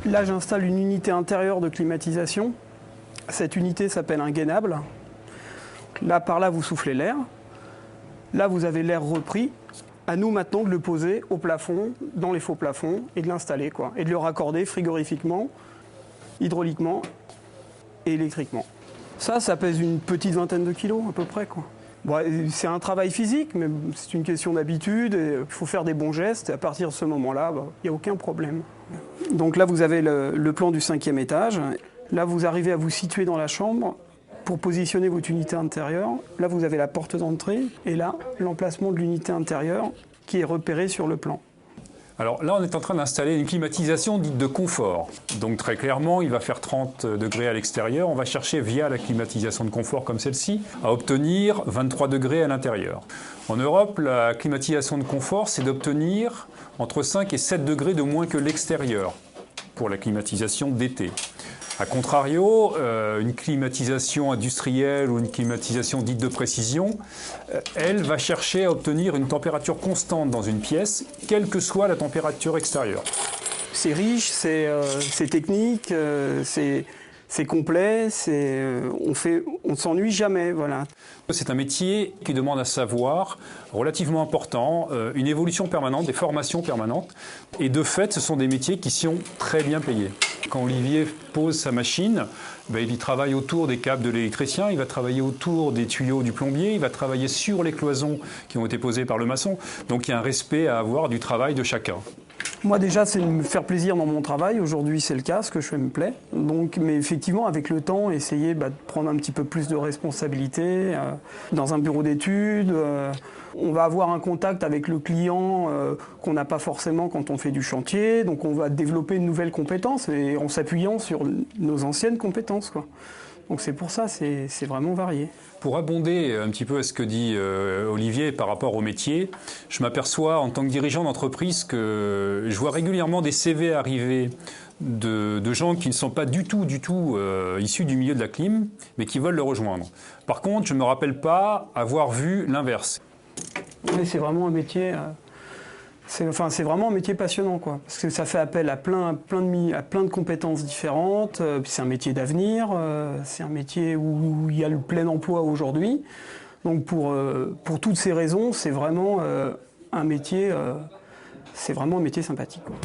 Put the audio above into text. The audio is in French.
Là, j'installe une unité intérieure de climatisation. Cette unité s'appelle un gainable. Là, par là, vous soufflez l'air. Là, vous avez l'air repris. À nous maintenant de le poser au plafond, dans les faux plafonds, et de l'installer, quoi. Et de le raccorder frigorifiquement, hydrauliquement et électriquement. Ça pèse une petite vingtaine de kilos à peu près, quoi. Bon, c'est un travail physique, mais c'est une question d'habitude. Il faut faire des bons gestes, et à partir de ce moment-là, il n'y a aucun problème. Donc là, vous avez le plan du 5e étage. Là, vous arrivez à vous situer dans la chambre pour positionner votre unité intérieure. Là, vous avez la porte d'entrée et là, l'emplacement de l'unité intérieure qui est repéré sur le plan. Alors là, on est en train d'installer une climatisation dite de confort. Donc très clairement, il va faire 30 degrés à l'extérieur. On va chercher via la climatisation de confort comme celle-ci à obtenir 23 degrés à l'intérieur. En Europe, la climatisation de confort, c'est d'obtenir entre 5 et 7 degrés de moins que l'extérieur pour la climatisation d'été. A contrario, une climatisation industrielle ou une climatisation dite de précision, elle va chercher à obtenir une température constante dans une pièce, quelle que soit la température extérieure. C'est riche, c'est technique, c'est complet, on ne s'ennuie jamais, voilà. C'est un métier qui demande un savoir relativement important, une évolution permanente, des formations permanentes. Et de fait, ce sont des métiers qui sont très bien payés. Quand Olivier pose sa machine, il travaille autour des câbles de l'électricien, il va travailler autour des tuyaux du plombier, il va travailler sur les cloisons qui ont été posées par le maçon. Donc il y a un respect à avoir du travail de chacun. Moi déjà, c'est de me faire plaisir dans mon travail. Aujourd'hui, c'est le cas, ce que je fais me plaît. Donc, mais effectivement, avec le temps, essayer de prendre un petit peu plus de responsabilité. Dans un bureau d'études, on va avoir un contact avec le client qu'on n'a pas forcément quand on fait du chantier. Donc on va développer une nouvelle compétence et en s'appuyant sur nos anciennes compétences, quoi. Donc c'est pour ça, c'est vraiment varié. Pour abonder un petit peu à ce que dit Olivier par rapport au métier, je m'aperçois en tant que dirigeant d'entreprise que je vois régulièrement des CV arriver de gens qui ne sont pas du tout issus du milieu de la clim, mais qui veulent le rejoindre. Par contre, je ne me rappelle pas avoir vu l'inverse. Oui, c'est vraiment un métier... C'est vraiment un métier passionnant, quoi, parce que ça fait appel à plein de compétences différentes. Puis c'est un métier d'avenir, c'est un métier où il y a le plein emploi aujourd'hui. Donc pour toutes ces raisons, c'est vraiment un métier sympathique, quoi.